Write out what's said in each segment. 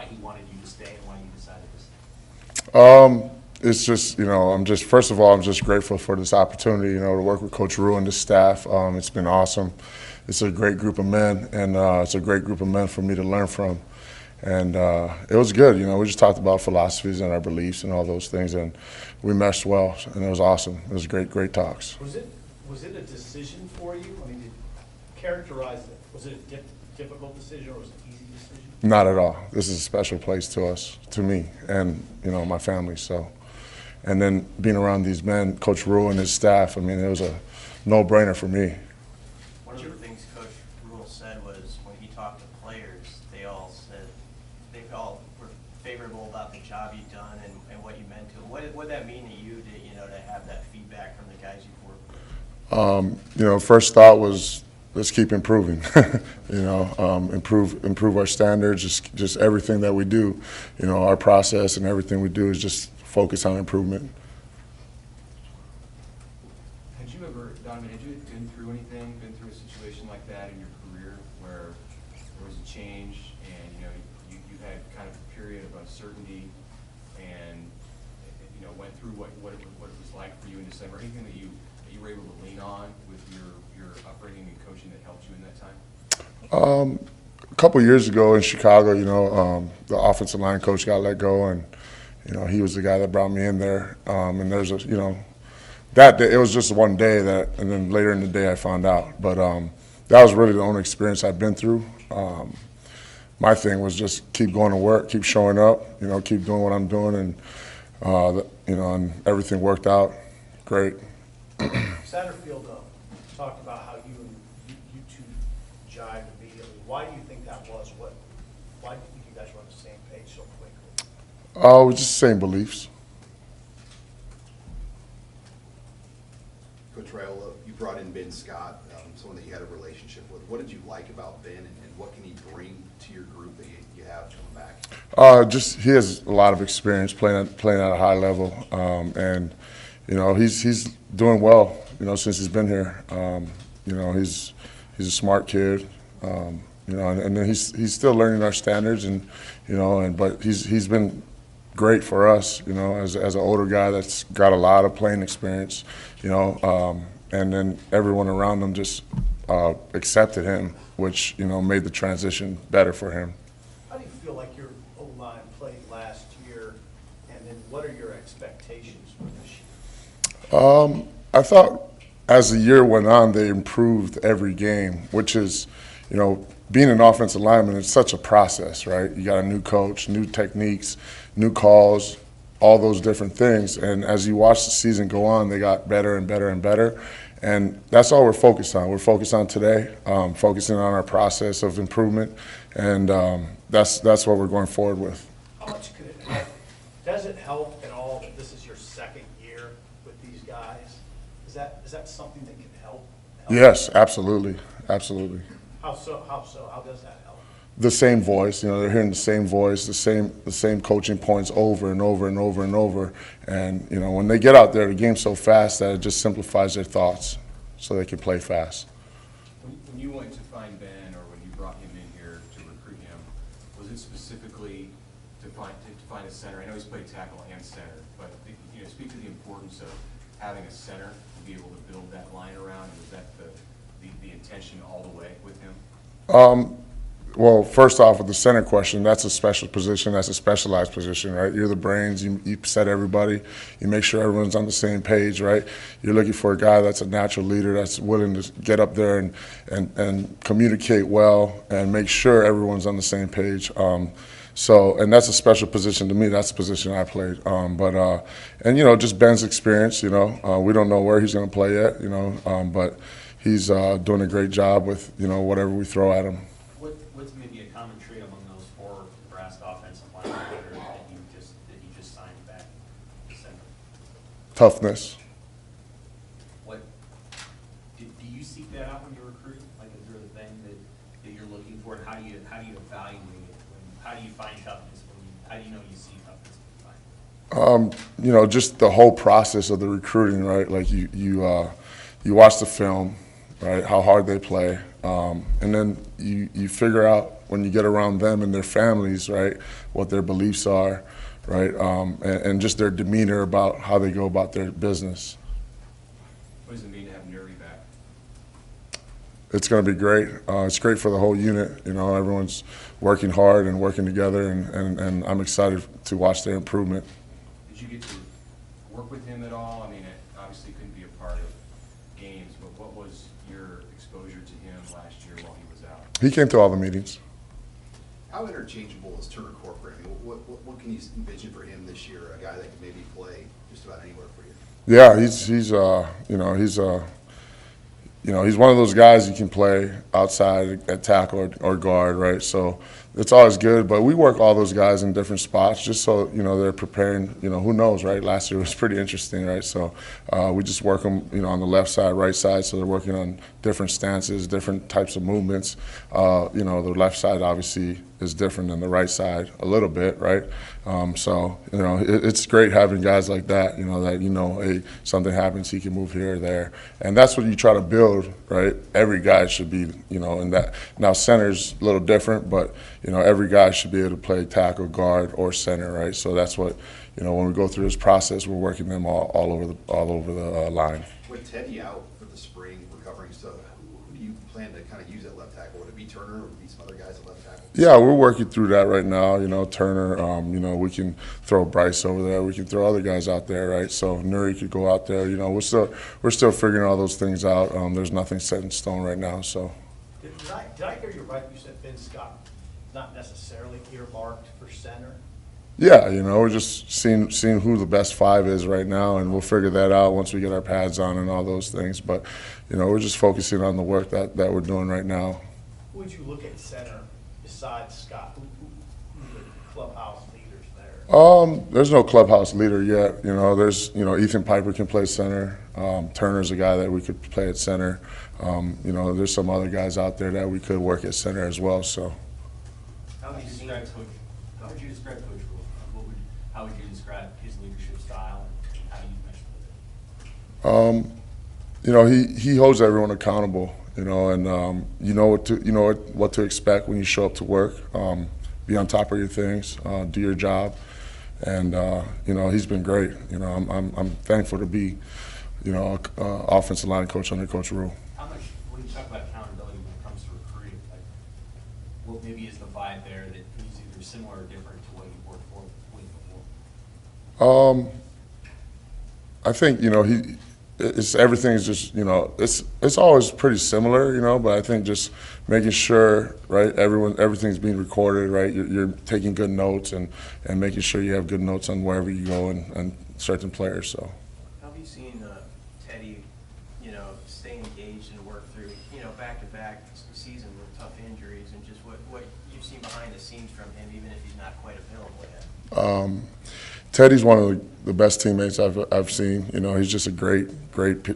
he wanted you to stay and why you decided to stay? It's just, first of all, I'm just grateful for this opportunity, to work with Coach Rue and the staff. It's been awesome. It's a great group of men, and it's a great group of men for me to learn from. And it was good, we just talked about philosophies and our beliefs and all those things, and we meshed well, and it was awesome. It was great talks. Was it a decision for you? I mean, characterize it. Was it a difficult decision or was it an easy decision? Not at all. This is a special place to me, and, my family, so. And then being around these men, Coach Rule and his staff, it was a no-brainer for me. One of the things Coach Rule said was when he talked to players, they all were favorable about the job you'd done and what you meant to them. What did that mean to you to have that feedback from the guys you've worked with? First thought was, let's keep improving. Improve our standards, just everything that we do. Our process and everything we do is just focus on improvement. Donovan, had you been through a situation like that in your career where there was a change and you had kind of a period of uncertainty and went through what it was like for you in December? Anything that you were able to lean on with your upbringing and coaching that helped you in that time? A couple years ago in Chicago, the offensive line coach got let go, and he was the guy that brought me in there. And there's that day, it was just one day and then later in the day I found out. But that was really the only experience I've been through. My thing was just keep going to work, keep showing up, keep doing what I'm doing, and and everything worked out great. Satterfield talked about how you two jived immediately. Why do you think that was? Why do you think you guys were on the same page so quickly? It was just the same beliefs. Coach Raiola, you brought in Ben Scott, someone that you had a relationship with. What did you like about Ben, and what can he bring to your group that you have coming back? He has a lot of experience playing at a high level, and he's doing well. Since he's been here, he's a smart kid. And then he's still learning our standards, but he's been great for us, as an older guy that's got a lot of playing experience, and then everyone around him just accepted him, which made the transition better for him. How do you feel like your O-line played last year, and then what are your expectations for this year? I thought as the year went on, they improved every game, which is, being an offensive lineman is such a process, right? You got a new coach, new techniques, new calls, all those different things. And as you watch the season go on, they got better and better and better. And that's all we're focused on. We're focused on today, focusing on our process of improvement, and that's what we're going forward with. How much could it help? Does it help at all that this is your second year with these guys? Is that something that can help? Yes, absolutely. How so? How does that help? The same voice, they're hearing the same voice, the same coaching points over and over and over and over. And, when they get out there, the game's so fast that it just simplifies their thoughts so they can play fast. When you went to find Ben, or when you brought him in here to recruit him, was it specifically to find a center? I know he's played tackle and center, but speak to the importance of having a center to be able to build that line around. Was that the intention all the way with him? Well, first off, with the center question, that's a special position. That's a specialized position, right? You're the brains. You set everybody. You make sure everyone's on the same page, right? You're looking for a guy that's a natural leader, that's willing to get up there and communicate well and make sure everyone's on the same page. And that's a special position to me. That's the position I played. Just Ben's experience, we don't know where he's going to play yet, but he's doing a great job with, whatever we throw at him. What's maybe a common trait among those four Nebraska offensive linemen that you just signed back in December? Toughness. What do you seek that out when you're recruiting? Like, is there a thing that you're looking for, and how do you evaluate it? How do you find toughness? How do you know you see toughness? Just the whole process of the recruiting, right? Like you watch the film, right? How hard they play, and then you figure out when you get around them and their families, right, what their beliefs are, right, and just their demeanor about how they go about their business. What does it mean to have Nuri back? It's going to be great. It's great for the whole unit. You know, everyone's working hard and working together, and I'm excited to watch their improvement. Did you get to work with him at all? I mean, it obviously couldn't be a part of games, but what was your exposure to him last year while he was out? He came to all the meetings. How interchangeable is Turner Corcoran? I mean, what can you envision for him this year? A guy that can maybe play just about anywhere for you. Yeah, he's one of those guys you can play outside at tackle or guard, right? So it's always good, but we work all those guys in different spots just so, you know, they're preparing, you know, who knows, right? Last year was pretty interesting, right? So we just work them, you know, on the left side, right side, so they're working on different stances, different types of movements. You know, the left side obviously is different than the right side a little bit, right? So, you know, it's great having guys like that, you know, that, you know, hey, something happens, he can move here or there. And that's what you try to build, right? Every guy should be, you know, in that. Now, center's a little different, but, you know, every guy should be able to play tackle, guard, or center, right? So that's what, you know, when we go through this process, we're working them all over the line. With Teddy out for the spring, recovering stuff, who do you plan to kind of use at left tackle? Would it be Turner or would it be some other guys at left tackle? Yeah, we're working through that right now. You know, Turner, you know, we can throw Bryce over there. We can throw other guys out there, right? So Nuri could go out there. You know, we're still figuring all those things out. There's nothing set in stone right now. So. Did I hear you right? You said Ben Scott not necessarily earmarked for center? Yeah, you know, we're just seeing who the best five is right now, and we'll figure that out once we get our pads on and all those things. But, you know, we're just focusing on the work that we're doing right now. Who would you look at center besides Scott? Who are the clubhouse leaders there? There's no clubhouse leader yet. You know, Ethan Piper can play center. Turner's a guy that we could play at center. You know, there's some other guys out there that we could work at center as well. So. How would you describe Coach Rule? How would you describe his leadership style and how you mesh with it? You know, he holds everyone accountable. You know, and you know what to expect when you show up to work. Be on top of your things, do your job, and you know, he's been great. You know, I'm thankful to be, you know, offensive line coach under Coach Rule. How much, when you talk about accountability when it comes to recruiting, like, what maybe is the vibe there that is either similar or different to what you worked with before? I think, you know, everything's just, you know, it's always pretty similar, you know, but I think just making sure, right, everything's being recorded, right, you're taking good notes and making sure you have good notes on wherever you go and certain players. So. How have you seen Teddy, you know, stay engaged and work through, you know, back-to-back season with tough injuries and just what you've seen behind the scenes from him, even if he's not quite available yet? Teddy's one of the best teammates I've seen. You know, he's just a great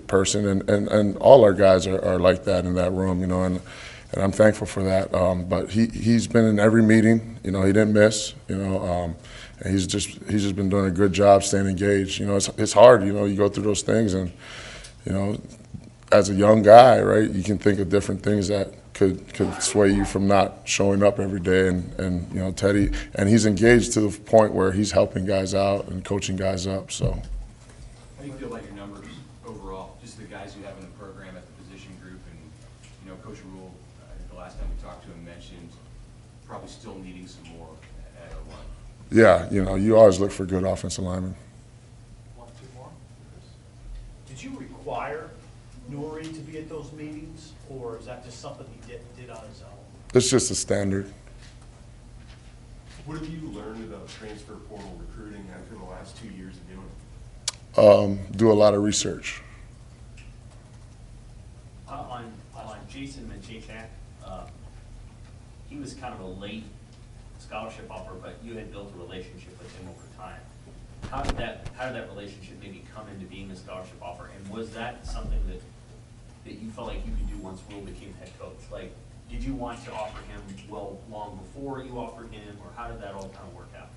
person, and all our guys are like that in that room. You know, and I'm thankful for that. But he's been in every meeting. You know, he didn't miss. You know, and he's just been doing a good job staying engaged. You know, it's hard. You know, you go through those things, and you know, as a young guy, right, you can think of different things that could sway you from not showing up every day. And you know, Teddy, and he's engaged to the point where he's helping guys out and coaching guys up. So. How do you feel about your numbers overall? Just the guys you have in the program at the position group, and you know, Coach Rule, I think the last time we talked to him mentioned probably still needing some more at O-line. Yeah, you know, you always look for good offensive linemen. One, two more. Did you require Nuri to be at those meetings, or is that just something he did on his own? It's just a standard. What have you learned about transfer portal recruiting after the last 2 years of doing it? Do a lot of research. On Jason Manchachak, he was kind of a late scholarship offer, but you had built a relationship with him over time. How did that relationship maybe come into being a scholarship offer, and was that something that you felt like you could do once Will became head coach? Like, did you want to offer him long before you offered him, or how did that all kind of work out?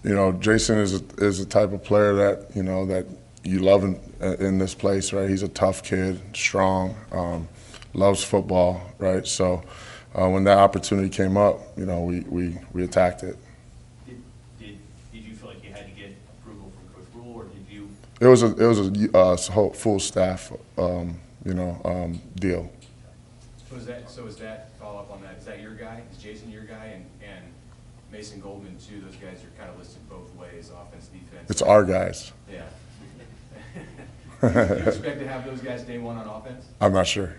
You know, Jason is a type of player that, you know, that you love in this place, right? He's a tough kid, strong, loves football, right? So when that opportunity came up, you know, we attacked it. Did you feel like you had to get approval from Coach Rule, or did you? It was a whole full staff, deal. So is that, follow up on that, is that your guy? Is Jason your guy? And Mason Goldman too, those guys are kind of listed both ways, offense, defense. It's our guys. Yeah. Do you expect to have those guys day one on offense? I'm not sure.